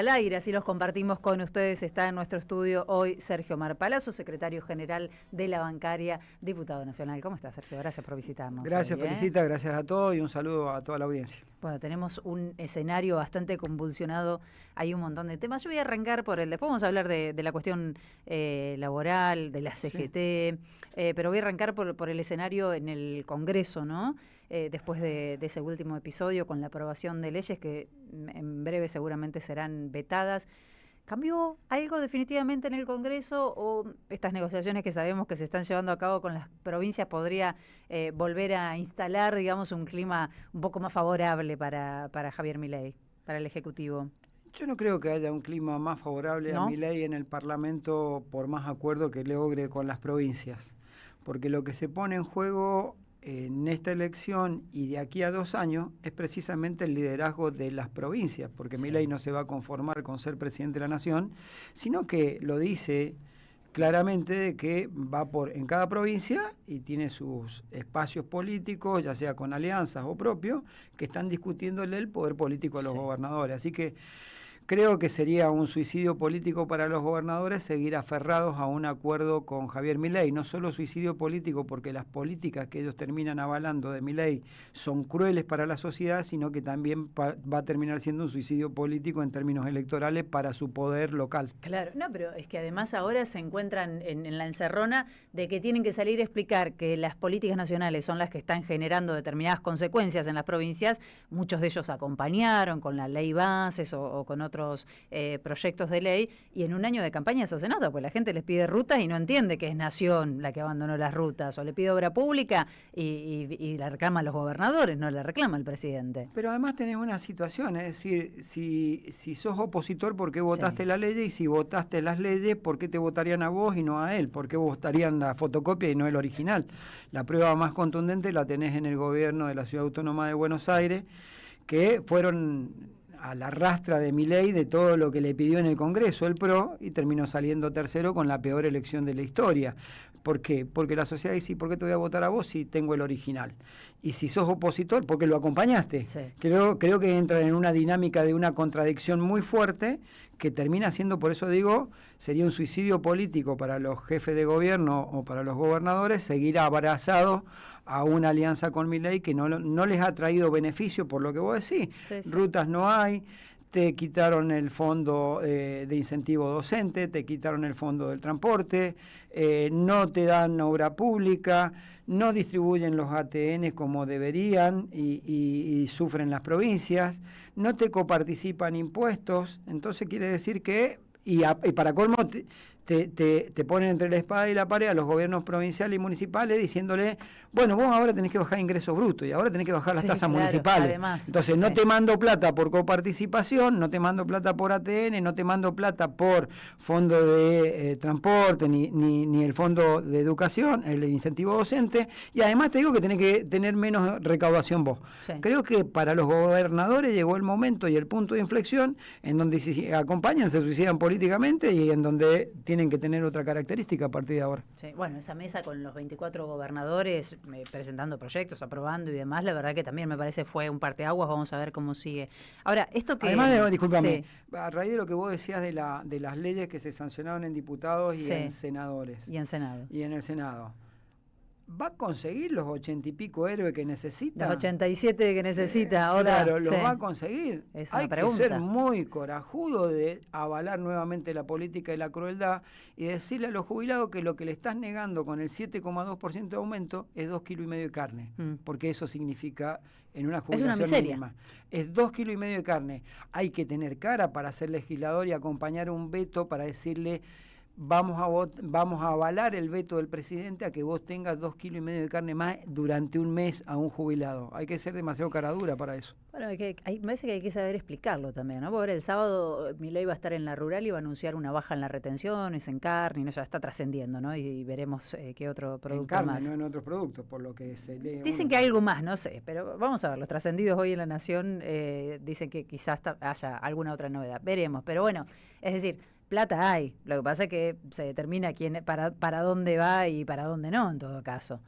Al aire, así los compartimos con ustedes. Está en nuestro estudio hoy Sergio Omar Palazzo, secretario general de la bancaria, diputado nacional. ¿Cómo está, Sergio? Gracias por visitarnos. Gracias, hoy, Felicita, gracias a todos y un saludo a toda la audiencia. Bueno, tenemos un escenario bastante convulsionado, hay un montón de temas. Yo voy a arrancar por después vamos a hablar de la cuestión laboral, de la CGT, sí. Pero voy a arrancar por el escenario en el Congreso, ¿no? Después de ese último episodio con la aprobación de leyes que en breve seguramente serán vetadas. ¿Cambió algo definitivamente en el Congreso o estas negociaciones que sabemos que se están llevando a cabo con las provincias podría volver a instalar, digamos, un clima un poco más favorable para Javier Milei, para el Ejecutivo? Yo no creo que haya un clima más favorable a Milei en el Parlamento por más acuerdo que logre con las provincias, porque lo que se pone en juego en esta elección y de aquí a 2 años es precisamente el liderazgo de las provincias, porque sí. Milei no se va a conformar con ser presidente de la nación, sino que lo dice claramente de que va en cada provincia y tiene sus espacios políticos, ya sea con alianzas o propios, que están discutiéndole el poder político a los gobernadores. Así que creo que sería un suicidio político para los gobernadores seguir aferrados a un acuerdo con Javier Milei. No solo suicidio político porque las políticas que ellos terminan avalando de Milei son crueles para la sociedad, sino que también va a terminar siendo un suicidio político en términos electorales para su poder local. Claro, no, pero es que además ahora se encuentran en la encerrona de que tienen que salir a explicar que las políticas nacionales son las que están generando determinadas consecuencias en las provincias. Muchos de ellos acompañaron con la ley bases o con otros proyectos de ley, y en un año de campaña eso se nota, pues la gente les pide rutas y no entiende que es Nación la que abandonó las rutas, o le pide obra pública y la reclama a los gobernadores, no la reclama el presidente. Pero además tenés una situación, es decir, si sos opositor, ¿por qué votaste la ley? Y si votaste las leyes, ¿por qué te votarían a vos y no a él? ¿Por qué votarían la fotocopia y no el original? La prueba más contundente la tenés en el gobierno de la Ciudad Autónoma de Buenos Aires, que fueron a la rastra de Milei de todo lo que le pidió en el Congreso el PRO y terminó saliendo tercero con la peor elección de la historia. ¿Por qué? Porque la sociedad dice, ¿por qué te voy a votar a vos si tengo el original? Y si sos opositor, ¿por qué lo acompañaste? Sí. Creo que entran en una dinámica de una contradicción muy fuerte que termina siendo, por eso digo, sería un suicidio político para los jefes de gobierno o para los gobernadores seguir abrazados a una alianza con Milei que no les ha traído beneficio por lo que vos decís. Sí. Rutas no hay, te quitaron el fondo de incentivo docente, te quitaron el fondo del transporte, no te dan obra pública, no distribuyen los ATN como deberían y sufren las provincias, no te coparticipan impuestos, entonces quiere decir que, y para colmo te ponen entre la espada y la pared a los gobiernos provinciales y municipales diciéndole, bueno, vos ahora tenés que bajar ingresos brutos y ahora tenés que bajar las tasas municipales. Además, entonces no te mando plata por coparticipación, no te mando plata por ATN, no te mando plata por fondo de transporte, ni el fondo de educación, el incentivo docente, y además te digo que tenés que tener menos recaudación vos. Sí. Creo que para los gobernadores llegó el momento y el punto de inflexión en donde si acompañan, se suicidan políticamente y en donde tienen que tener otra característica a partir de ahora. Sí, bueno, esa mesa con los 24 gobernadores presentando proyectos, aprobando y demás, la verdad que también me parece fue un parteaguas, vamos a ver cómo sigue. Ahora, esto que... Además, discúlpame, a raíz de lo que vos decías de las leyes que se sancionaron en diputados y en senadores. Y en Senado. Y en el Senado. ¿Va a conseguir los 80 y pico héroes que necesita? Los 87 que necesita ahora. Claro, los va a conseguir. Hay que ser muy corajudo de avalar nuevamente la política y la crueldad y decirle a los jubilados que lo que le estás negando con el 7,2% de aumento es 2,5 kilos de carne, porque eso significa en una jubilación mínima. Es 2,5 kilos de carne. Hay que tener cara para ser legislador y acompañar un veto para decirle, vamos a avalar el veto del presidente a que vos tengas 2,5 kilos de carne más durante un mes a un jubilado. Hay que ser demasiado caradura para eso. Bueno, me parece que hay que saber explicarlo también, ¿no? Porque el sábado Milei va a estar en la rural y va a anunciar una baja en las retenciones, en carne, y eso ya está trascendiendo, ¿no? Y veremos qué otro producto en carne, más. No en otros productos, por lo que se lee. Dicen que hay algo más, no sé, pero vamos a ver, los trascendidos hoy en La Nación dicen que quizás haya alguna otra novedad. Veremos, pero bueno, es decir, plata hay, lo que pasa es que se determina para dónde va y para dónde no, en todo caso.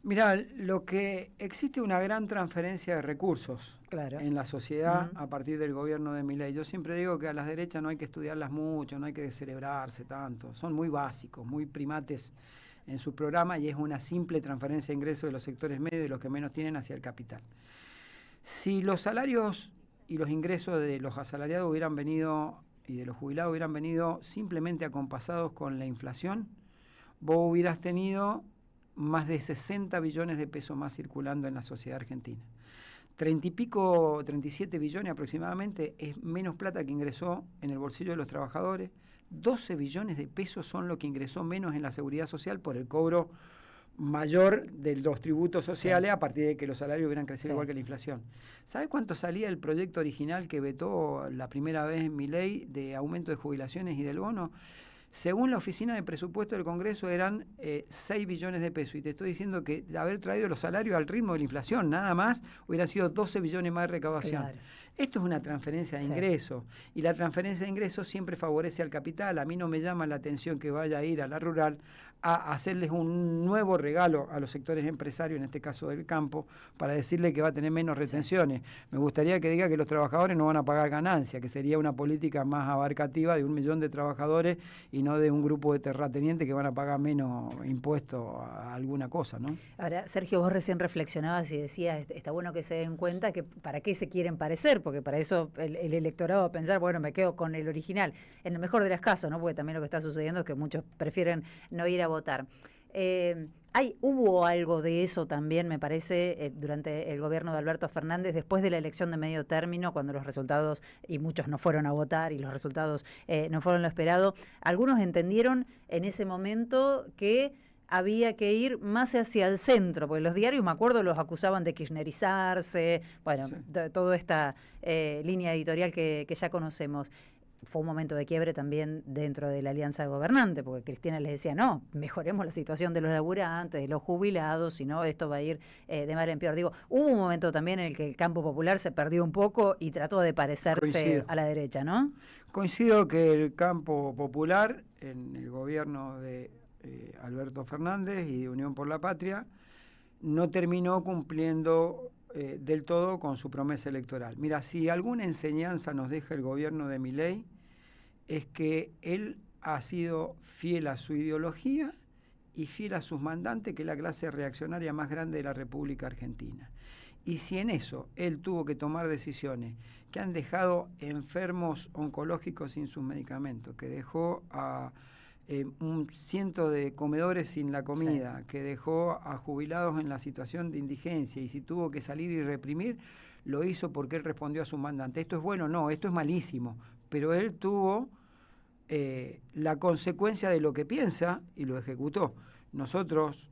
Mirá, lo que existe una gran transferencia de recursos en la sociedad a partir del gobierno de Milei. Yo siempre digo que a las derechas no hay que estudiarlas mucho, no hay que descerebrarse tanto, son muy básicos, muy primates en su programa y es una simple transferencia de ingresos de los sectores medios y los que menos tienen hacia el capital. Si los salarios y los ingresos de los asalariados hubieran venido y de los jubilados hubieran venido simplemente acompasados con la inflación, vos hubieras tenido más de 60 billones de pesos más circulando en la sociedad argentina. 37 billones aproximadamente es menos plata que ingresó en el bolsillo de los trabajadores. 12 billones de pesos son lo que ingresó menos en la seguridad social por el cobro mayor de los tributos sociales a partir de que los salarios hubieran crecido igual que la inflación. ¿Sabe cuánto salía el proyecto original que vetó la primera vez en Milei de aumento de jubilaciones y del bono? Según la Oficina de Presupuesto del Congreso eran 6 billones de pesos. Y te estoy diciendo que de haber traído los salarios al ritmo de la inflación, nada más, hubieran sido 12 billones más de recaudación. Claro. Esto es una transferencia de ingresos. Y la transferencia de ingresos siempre favorece al capital. A mí no me llama la atención que vaya a ir a la rural a hacerles un nuevo regalo a los sectores empresarios, en este caso del campo, para decirle que va a tener menos retenciones. Me gustaría que diga que los trabajadores no van a pagar ganancias, que sería una política más abarcativa de 1 millón de trabajadores y no de un grupo de terratenientes que van a pagar menos impuestos a alguna cosa, ¿no? Ahora, Sergio, vos recién reflexionabas y decías, está bueno que se den cuenta que para qué se quieren parecer, porque para eso el electorado va a pensar, bueno, me quedo con el original, en el mejor de los casos, ¿no? Porque también lo que está sucediendo es que muchos prefieren no ir a votar. Hubo algo de eso también, me parece, durante el gobierno de Alberto Fernández, después de la elección de medio término, cuando los resultados, y muchos no fueron a votar, y los resultados no fueron lo esperado. Algunos entendieron en ese momento que había que ir más hacia el centro, porque los diarios, me acuerdo, los acusaban de kirchnerizarse, bueno, toda esta línea editorial que ya conocemos. Fue un momento de quiebre también dentro de la alianza gobernante, porque Cristina les decía, no, mejoremos la situación de los laburantes, de los jubilados, si no esto va a ir de mal en peor. Digo, hubo un momento también en el que el campo popular se perdió un poco y trató de parecerse a la derecha, ¿no? Coincido que el campo popular, en el gobierno de Alberto Fernández y de Unión por la Patria, no terminó cumpliendo del todo con su promesa electoral. Mira, si alguna enseñanza nos deja el gobierno de Milei, es que él ha sido fiel a su ideología y fiel a sus mandantes, que es la clase reaccionaria más grande de la República Argentina. Y si en eso él tuvo que tomar decisiones que han dejado enfermos oncológicos sin sus medicamentos, que dejó a un ciento de comedores sin la comida, que dejó a jubilados en la situación de indigencia, y si tuvo que salir y reprimir, lo hizo porque él respondió a su mandante. ¿Esto es bueno? No, esto es malísimo, pero él tuvo la consecuencia de lo que piensa y lo ejecutó. Nosotros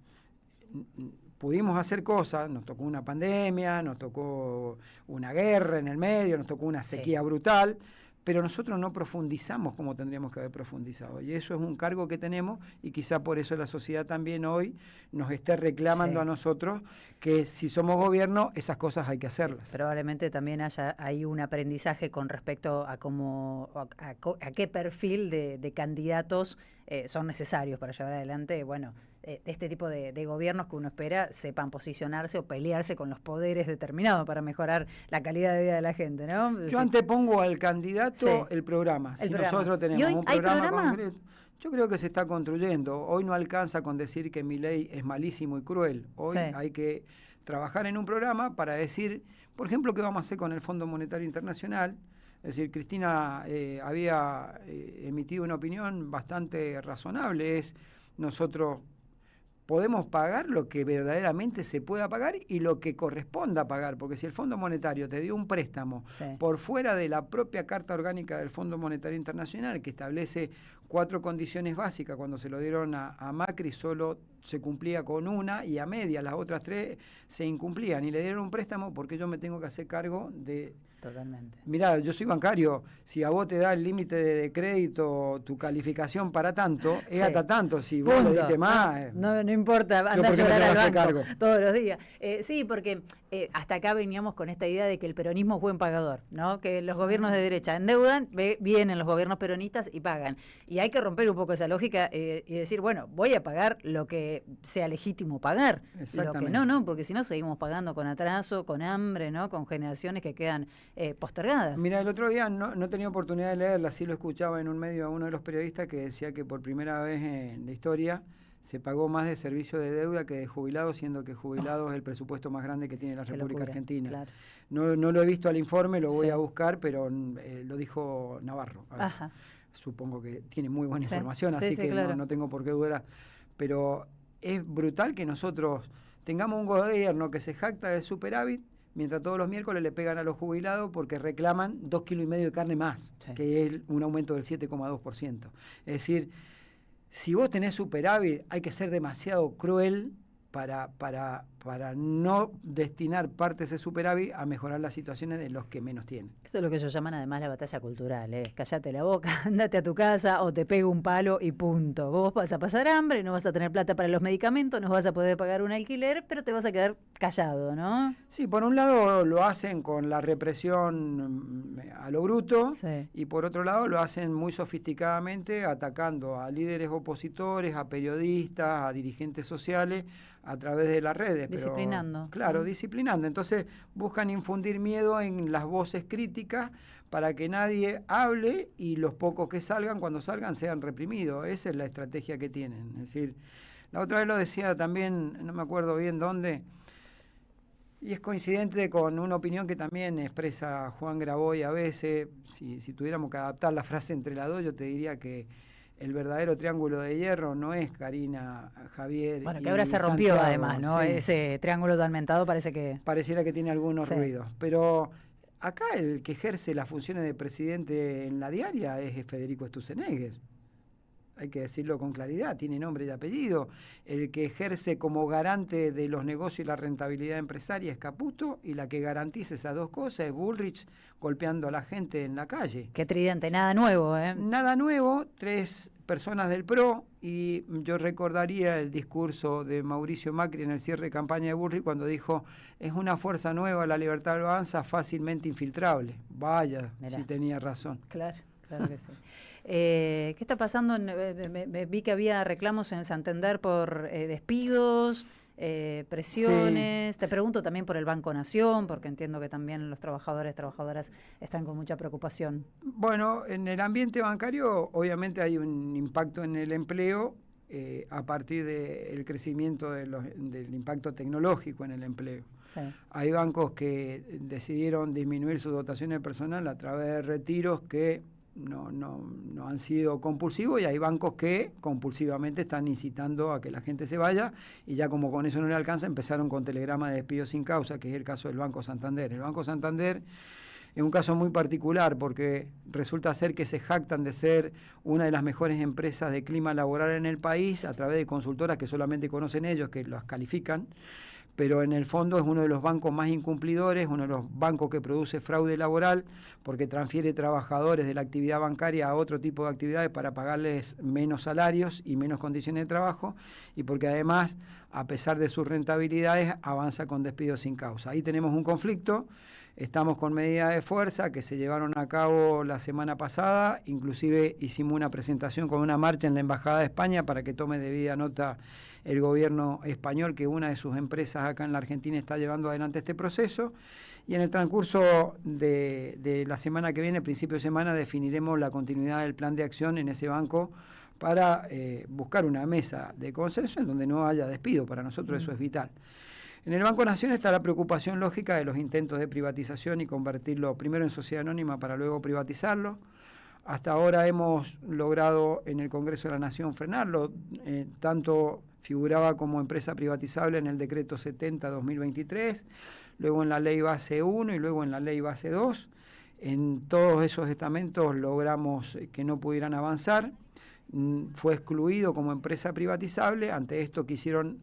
pudimos hacer cosas, nos tocó una pandemia, nos tocó una guerra en el medio, nos tocó una sequía brutal, pero nosotros no profundizamos como tendríamos que haber profundizado. Y eso es un cargo que tenemos y quizá por eso la sociedad también hoy nos esté reclamando a nosotros que si somos gobierno, esas cosas hay que hacerlas. Probablemente también haya ahí un aprendizaje con respecto a cómo, a qué perfil de candidatos son necesarios para llevar adelante, bueno, este tipo de gobiernos que uno espera sepan posicionarse o pelearse con los poderes determinados para mejorar la calidad de vida de la gente, ¿no? Yo antepongo al candidato el programa. Nosotros tenemos un programa concreto, yo creo que se está construyendo. Hoy no alcanza con decir que Milei es malísimo y cruel. Hoy hay que trabajar en un programa para decir, por ejemplo, qué vamos a hacer con el Fondo Monetario Internacional. Es decir, Cristina había emitido una opinión bastante razonable. Nosotros podemos pagar lo que verdaderamente se pueda pagar y lo que corresponda pagar, porque si el Fondo Monetario te dio un préstamo por fuera de la propia Carta Orgánica del Fondo Monetario Internacional, que establece 4 condiciones básicas, cuando se lo dieron a Macri solo se cumplía con una y a media las otras 3 se incumplían, y le dieron un préstamo porque yo me tengo que hacer cargo de... Totalmente. Mirá, yo soy bancario, si a vos te da el límite de crédito, tu calificación para tanto, es hasta tanto, si vos le diste más... No importa, anda a llorar al banco todos los días. Sí, porque hasta acá veníamos con esta idea de que el peronismo es buen pagador, ¿no? Que los gobiernos de derecha endeudan, vienen los gobiernos peronistas y pagan. Y hay que romper un poco esa lógica y decir, bueno, voy a pagar lo que sea legítimo pagar. Lo que no, porque si no seguimos pagando con atraso, con hambre, ¿no? Con generaciones que quedan postergadas. Mira, el otro día no tenía oportunidad de leerla, sí lo escuchaba en un medio a uno de los periodistas que decía que por primera vez en la historia se pagó más de servicio de deuda que de jubilados, siendo que jubilados es el presupuesto más grande que tiene la República Argentina. Claro. No lo he visto al informe, lo voy a buscar, pero lo dijo Navarro. Ajá. Supongo que tiene muy buena información, así que claro. no tengo por qué dudar. Pero es brutal que nosotros tengamos un gobierno que se jacta del superávit, mientras todos los miércoles le pegan a los jubilados porque reclaman 2,5 kilos de carne más, que es un aumento del 7,2%. Es decir, si vos tenés superávit, hay que ser demasiado cruel para no destinar parte de ese superávit a mejorar las situaciones de los que menos tienen. Eso es lo que ellos llaman además la batalla cultural, cállate la boca, andate a tu casa o te pego un palo y punto. Vos vas a pasar hambre, no vas a tener plata para los medicamentos, no vas a poder pagar un alquiler, pero te vas a quedar callado, ¿no? Sí, por un lado lo hacen con la represión a lo bruto, y por otro lado lo hacen muy sofisticadamente atacando a líderes opositores, a periodistas, a dirigentes sociales, a través de las redes. Disciplinando. Pero, claro, disciplinando. Entonces buscan infundir miedo en las voces críticas para que nadie hable y los pocos que salgan, cuando salgan, sean reprimidos. Esa es la estrategia que tienen. Es decir, la otra vez lo decía también, no me acuerdo bien dónde, y es coincidente con una opinión que también expresa Juan Graboy a veces. Si tuviéramos que adaptar la frase entre las dos, yo te diría que el verdadero triángulo de hierro no es Karina, Javier. Bueno, que ahora se rompió Santiago, además, ¿no? Sí. Ese triángulo tan mentado parece que... Pareciera que tiene algunos ruidos. Pero acá el que ejerce las funciones de presidente en la diaria es Federico Sturzenegger. Hay que decirlo con claridad, tiene nombre y apellido. El que ejerce como garante de los negocios y la rentabilidad empresaria es Caputo, y la que garantiza esas dos cosas es Bullrich golpeando a la gente en la calle. Qué tridente, nada nuevo, ¿eh? Nada nuevo, 3 personas del PRO, y yo recordaría el discurso de Mauricio Macri en el cierre de campaña de Bullrich cuando dijo, es una fuerza nueva, la Libertad Avanza, fácilmente infiltrable. Vaya, si tenía razón. Claro que sí. ¿Qué está pasando? Vi que había reclamos en Santander por despidos, presiones. Sí. Te pregunto también por el Banco Nación, porque entiendo que también los trabajadores, trabajadoras están con mucha preocupación. Bueno, en el ambiente bancario obviamente hay un impacto en el empleo a partir del crecimiento del impacto tecnológico en el empleo. Sí. Hay bancos que decidieron disminuir su dotación de personal a través de retiros que no han sido compulsivos, y hay bancos que compulsivamente están incitando a que la gente se vaya, y ya como con eso no le alcanza, empezaron con telegramas de despido sin causa, que es el caso del Banco Santander. El Banco Santander es un caso muy particular porque resulta ser que se jactan de ser una de las mejores empresas de clima laboral en el país a través de consultoras que solamente conocen ellos, que las califican, pero en el fondo es uno de los bancos más incumplidores, uno de los bancos que produce fraude laboral, porque transfiere trabajadores de la actividad bancaria a otro tipo de actividades para pagarles menos salarios y menos condiciones de trabajo, y porque además, a pesar de sus rentabilidades, avanza con despidos sin causa. Ahí tenemos un conflicto. Estamos con medidas de fuerza que se llevaron a cabo la semana pasada, inclusive hicimos una presentación con una marcha en la Embajada de España para que tome debida nota el gobierno español, que una de sus empresas acá en la Argentina está llevando adelante este proceso, y en el transcurso de la semana que viene, principio de semana, definiremos la continuidad del plan de acción en ese banco para buscar una mesa de consenso en donde no haya despido. Para nosotros eso es vital. En el Banco Nación está la preocupación lógica de los intentos de privatización y convertirlo primero en sociedad anónima para luego privatizarlo. Hasta ahora hemos logrado en el Congreso de la Nación frenarlo, tanto figuraba como empresa privatizable en el decreto 70/2023, luego en la ley base 1 y luego en la ley base 2. En todos esos estamentos logramos que no pudieran avanzar. Fue excluido como empresa privatizable. Ante esto quisieron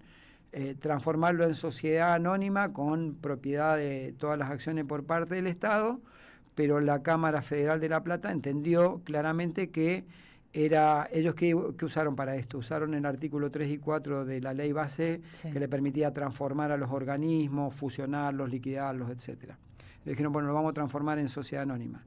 transformarlo en sociedad anónima con propiedad de todas las acciones por parte del Estado, pero la Cámara Federal de La Plata entendió claramente que ellos que usaron para esto, usaron el artículo 3 y 4 de la ley base, que le permitía transformar a los organismos, fusionarlos, liquidarlos, etcétera. Le dijeron, bueno, lo vamos a transformar en sociedad anónima.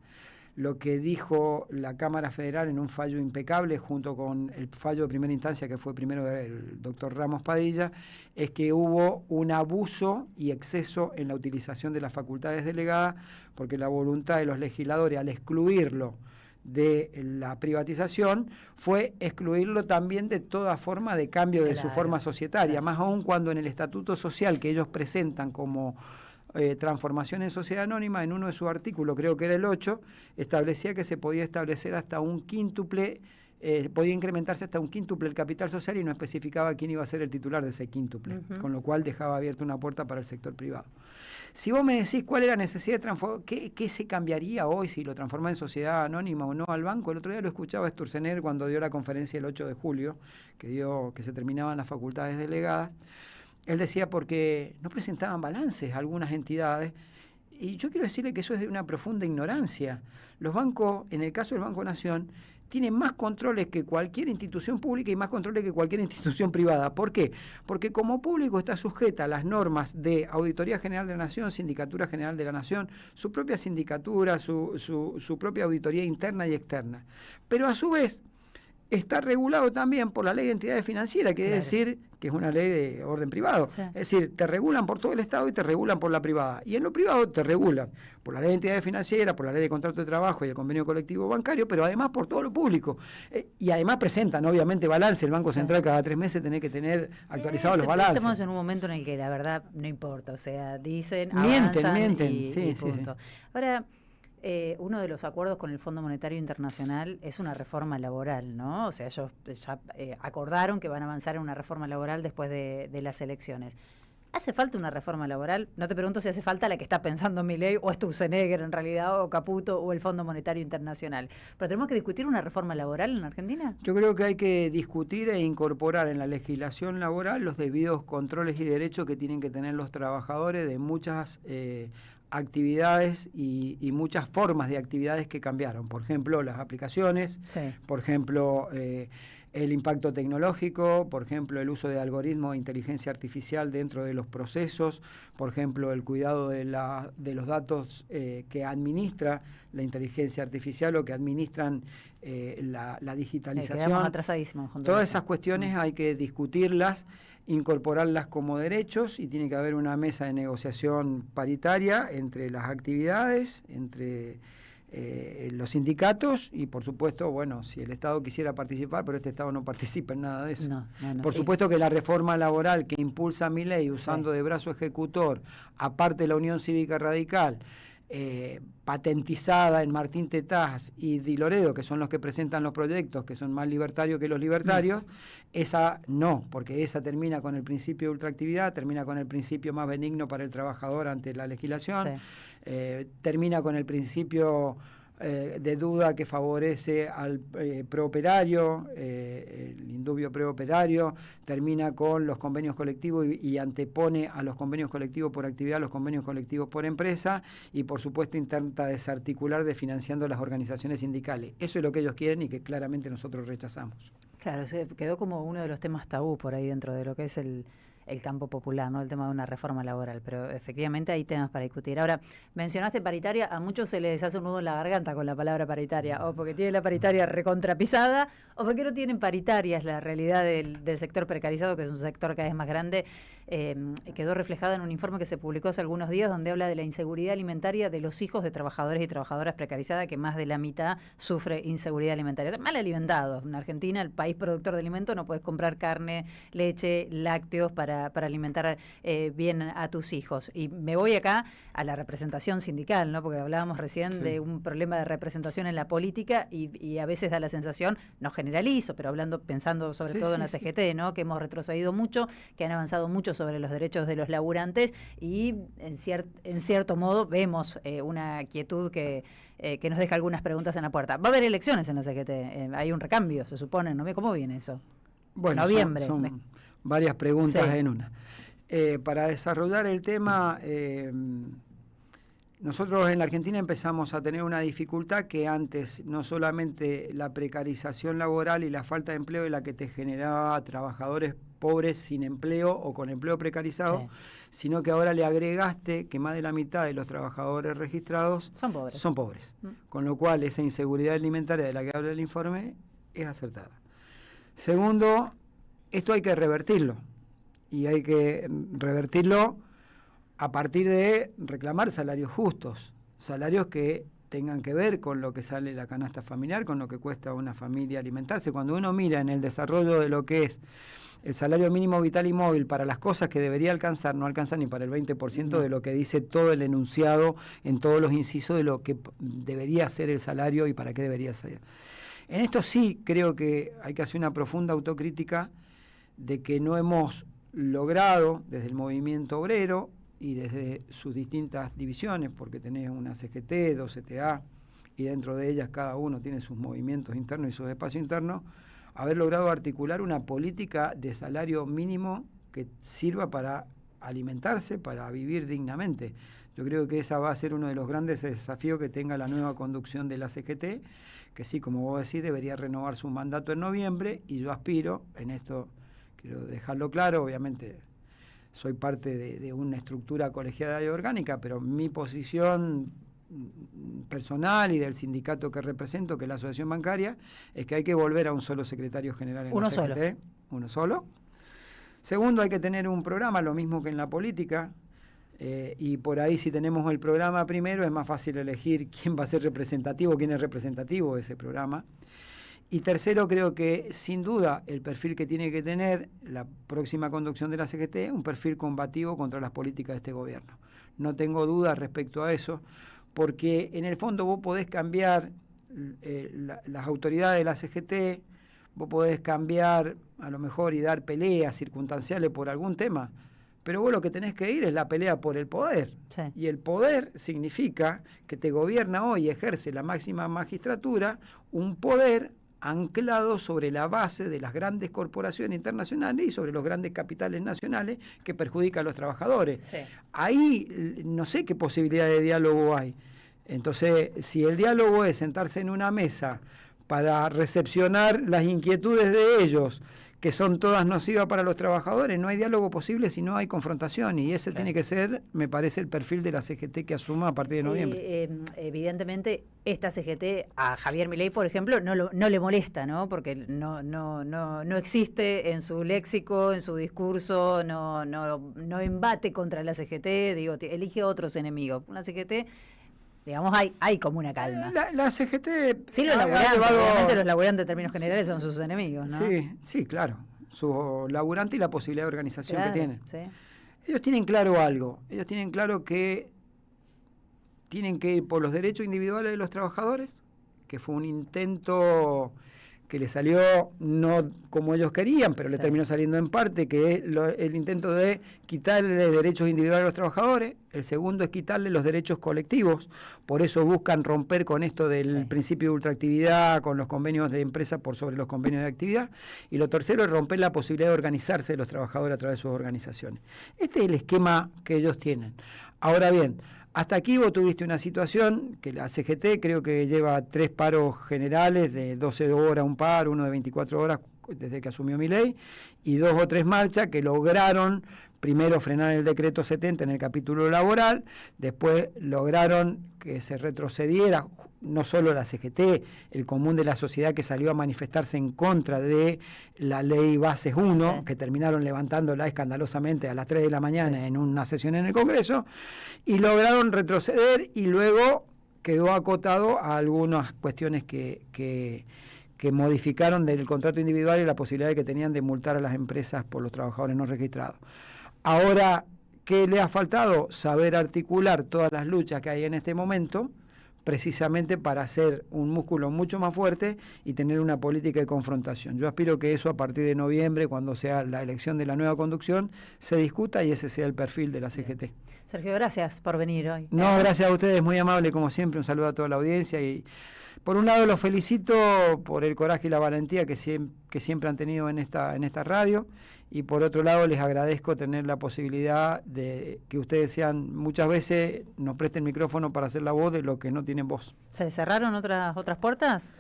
Lo que dijo la Cámara Federal en un fallo impecable, junto con el fallo de primera instancia, que fue primero del doctor Ramos Padilla, es que hubo un abuso y exceso en la utilización de las facultades delegadas, porque la voluntad de los legisladores, al excluirlo de la privatización, fue excluirlo también de toda forma de cambio de su forma societaria, más aún cuando en el estatuto social que ellos presentan como transformación en sociedad anónima, en uno de sus artículos, creo que era el 8, establecía que se podía establecer hasta un quíntuple, podía incrementarse hasta un quíntuple el capital social, y no especificaba quién iba a ser el titular de ese quíntuple, con lo cual dejaba abierta una puerta para el sector privado. Si vos me decís cuál es la necesidad de transformar, ¿qué se cambiaría hoy si lo transforma en sociedad anónima o no al banco? El otro día lo escuchaba a Sturzenegger cuando dio la conferencia el 8 de julio, que se terminaban las facultades delegadas. Él decía porque no presentaban balances algunas entidades, y yo quiero decirle que eso es de una profunda ignorancia. Los bancos, en el caso del Banco Nación, tienen más controles que cualquier institución pública y más controles que cualquier institución privada. ¿Por qué? Porque como público está sujeta a las normas de Auditoría General de la Nación, Sindicatura General de la Nación, su propia sindicatura, su propia auditoría interna y externa. Pero a su vez está regulado también por la Ley de Entidades Financieras, que es decir, que es una ley de orden privado. Sí. Es decir, te regulan por todo el Estado y te regulan por la privada. Y en lo privado te regulan por la Ley de Entidades Financieras, por la Ley de Contrato de Trabajo y el Convenio Colectivo Bancario, pero además por todo lo público. Y además presentan, obviamente, balance. El Banco Central cada 3 meses tiene que tener actualizados los balances. Estamos en un momento en el que la verdad no importa. O sea, dicen, mienten. Y punto. Sí. Ahora, uno de los acuerdos con el Fondo Monetario Internacional es una reforma laboral, ¿no? O sea, ellos ya acordaron que van a avanzar en una reforma laboral después de las elecciones. ¿Hace falta una reforma laboral? No te pregunto si hace falta la que está pensando Milei, o Sturzenegger en realidad, o Caputo, o el Fondo Monetario Internacional. ¿Pero tenemos que discutir una reforma laboral en Argentina? Yo creo que hay que discutir e incorporar en la legislación laboral los debidos controles y derechos que tienen que tener los trabajadores de muchas actividades y muchas formas de actividades que cambiaron. Por ejemplo, las aplicaciones, por ejemplo, el impacto tecnológico, por ejemplo, el uso de algoritmos de inteligencia artificial dentro de los procesos, por ejemplo, el cuidado de los datos que administra la inteligencia artificial o que administran la digitalización. Quedamos atrasadísimos. Todas esas cuestiones hay que discutirlas, incorporarlas como derechos, y tiene que haber una mesa de negociación paritaria entre las actividades, entre los sindicatos y, por supuesto, bueno, si el Estado quisiera participar, pero este Estado no participa en nada de eso. No. Por supuesto que la reforma laboral que impulsa Milei usando de brazo ejecutor, aparte de la Unión Cívica Radical, patentizada en Martín Tetaz y Di Loredo, que son los que presentan los proyectos, que son más libertarios que los libertarios, esa no, porque esa termina con el principio de ultraactividad, termina con el principio más benigno para el trabajador ante la legislación, termina con el principio de duda que favorece al preoperario, el indubio preoperario, termina con los convenios colectivos y antepone a los convenios colectivos por actividad a los convenios colectivos por empresa, y por supuesto intenta desarticular financiando las organizaciones sindicales. Eso es lo que ellos quieren y que claramente nosotros rechazamos. Claro, quedó como uno de los temas tabú por ahí dentro de lo que es el campo popular, ¿no? El tema de una reforma laboral, pero efectivamente hay temas para discutir. Ahora, mencionaste paritaria, a muchos se les hace un nudo en la garganta con la palabra paritaria, o porque tiene la paritaria recontrapisada, o porque no tienen paritaria. Es la realidad del sector precarizado, que es un sector cada vez más grande. Quedó reflejada en un informe que se publicó hace algunos días, donde habla de la inseguridad alimentaria de los hijos de trabajadores y trabajadoras precarizadas, que más de la mitad sufre inseguridad alimentaria. Mal alimentados. En Argentina, el país productor de alimentos, no puedes comprar carne, leche, lácteos para alimentar bien a tus hijos. Y me voy acá a la representación sindical, ¿no? Porque hablábamos recién de un problema de representación en la política y a veces da la sensación, no generalizo, pero pensando sobre todo en la CGT, ¿no? Que hemos retrocedido mucho, que han avanzado mucho sobre los derechos de los laburantes, y en cierto modo vemos una quietud que nos deja algunas preguntas en la puerta. Va a haber elecciones en la CGT, hay un recambio, se supone, ¿no? ¿Cómo viene eso? Bueno, noviembre. Son varias preguntas en una. Para desarrollar el tema, nosotros en la Argentina empezamos a tener una dificultad que antes no solamente la precarización laboral y la falta de empleo es la que te generaba trabajadores pobres sin empleo o con empleo precarizado, sí, sino que ahora le agregaste que más de la mitad de los trabajadores registrados son pobres. Con lo cual esa inseguridad alimentaria de la que habla el informe es acertada. Segundo, esto hay que revertirlo, y hay que revertirlo a partir de reclamar salarios justos, salarios que tengan que ver con lo que sale la canasta familiar, con lo que cuesta a una familia alimentarse. Cuando uno mira en el desarrollo de lo que es el salario mínimo vital y móvil para las cosas que debería alcanzar, no alcanza ni para el 20% de lo que dice todo el enunciado en todos los incisos de lo que debería ser el salario y para qué debería ser. En esto sí creo que hay que hacer una profunda autocrítica de que no hemos logrado desde el movimiento obrero y desde sus distintas divisiones, porque tenés una CGT, dos CTA, y dentro de ellas cada uno tiene sus movimientos internos y sus espacios internos, haber logrado articular una política de salario mínimo que sirva para alimentarse, para vivir dignamente. Yo creo que esa va a ser uno de los grandes desafíos que tenga la nueva conducción de la CGT, que sí, como vos decís, debería renovar su mandato en noviembre, y yo aspiro, en esto quiero dejarlo claro, obviamente soy parte de una estructura colegiada y orgánica, pero mi posición personal y del sindicato que represento, que es la Asociación Bancaria, es que hay que volver a un solo secretario general en la CGT, uno solo. Segundo, hay que tener un programa, lo mismo que en la política, y por ahí si tenemos el programa primero es más fácil elegir quién va a ser representativo, quién es representativo de ese programa. Y tercero, creo que sin duda el perfil que tiene que tener la próxima conducción de la CGT es un perfil combativo contra las políticas de este gobierno. No tengo dudas respecto a eso, porque en el fondo vos podés cambiar las autoridades de la CGT, vos podés cambiar a lo mejor y dar peleas circunstanciales por algún tema, pero vos lo que tenés que ir es la pelea por el poder. Sí. Y el poder significa que te gobierna hoy y ejerce la máxima magistratura, un poder anclado sobre la base de las grandes corporaciones internacionales y sobre los grandes capitales nacionales que perjudican a los trabajadores. Sí. Ahí no sé qué posibilidad de diálogo hay. Entonces, si el diálogo es sentarse en una mesa para recepcionar las inquietudes de ellos, que son todas nocivas para los trabajadores, no hay diálogo posible si no hay confrontación, y ese tiene que ser, me parece, el perfil de la CGT que asuma a partir de noviembre. Evidentemente, esta CGT a Javier Milei, por ejemplo, no le molesta, ¿no? Porque no existe en su léxico, en su discurso, no embate contra la CGT, digo, elige otros enemigos. Una CGT, digamos, hay como una calma. La CGT... Sí, los laburantes, obviamente los laburantes en términos generales son sus enemigos, ¿no? Sí, claro. Su laburante y la posibilidad de organización que tienen. Sí. Ellos tienen claro algo. Ellos tienen claro que tienen que ir por los derechos individuales de los trabajadores, que fue un intento que le salió no como ellos querían, pero le terminó saliendo en parte, que es el intento de quitarle derechos individuales a los trabajadores. El segundo es quitarle los derechos colectivos, por eso buscan romper con esto del principio de ultraactividad, con los convenios de empresa por sobre los convenios de actividad, y lo tercero es romper la posibilidad de organizarse de los trabajadores a través de sus organizaciones. Este es el esquema que ellos tienen. Ahora bien, hasta aquí vos tuviste una situación que la CGT creo que lleva 3 paros generales de 12 horas un paro, uno de 24 horas desde que asumió Milei, y 2 o 3 marchas que lograron primero frenar el decreto 70 en el capítulo laboral, después lograron que se retrocediera no solo la CGT, el común de la sociedad que salió a manifestarse en contra de la ley Bases 1, que terminaron levantándola escandalosamente a las 3 de la mañana en una sesión en el Congreso, y lograron retroceder, y luego quedó acotado a algunas cuestiones que modificaron del contrato individual y la posibilidad que tenían de multar a las empresas por los trabajadores no registrados. Ahora, ¿qué le ha faltado? Saber articular todas las luchas que hay en este momento, precisamente para hacer un músculo mucho más fuerte y tener una política de confrontación. Yo aspiro que eso a partir de noviembre, cuando sea la elección de la nueva conducción, se discuta y ese sea el perfil de la CGT. Sergio, gracias por venir hoy. No, gracias a ustedes, muy amable como siempre, un saludo a toda la audiencia y Por un lado los felicito por el coraje y la valentía que siempre han tenido en esta radio, y por otro lado les agradezco tener la posibilidad de que ustedes muchas veces nos presten micrófono para hacer la voz de lo que no tienen voz. ¿Se cerraron otras puertas?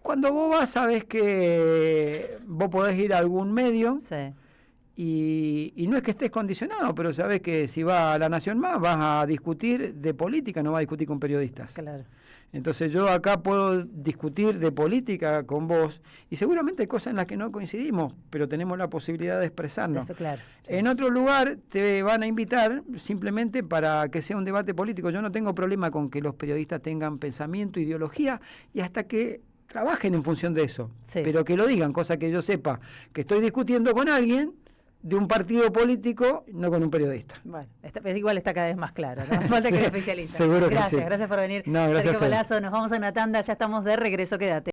Cuando vos vas, sabés que vos podés ir a algún medio. Sí. Y no es que estés condicionado, pero sabés que si vas a La Nación Más vas a discutir de política, no vas a discutir con periodistas. Claro. Entonces yo acá puedo discutir de política con vos y seguramente hay cosas en las que no coincidimos, pero tenemos la posibilidad de expresarnos. Claro, sí. En otro lugar te van a invitar simplemente para que sea un debate político. Yo no tengo problema con que los periodistas tengan pensamiento, ideología, y hasta que trabajen en función de eso. Sí. Pero que lo digan, cosa que yo sepa que estoy discutiendo con alguien de un partido político, no con un periodista. Bueno, igual está cada vez más claro, ¿no? Falta Sí, que lo especialice. Seguro que sí. Gracias por venir. No, gracias Sergio a ustedes. Palazzo, nos vamos a una tanda, ya estamos de regreso, quédate.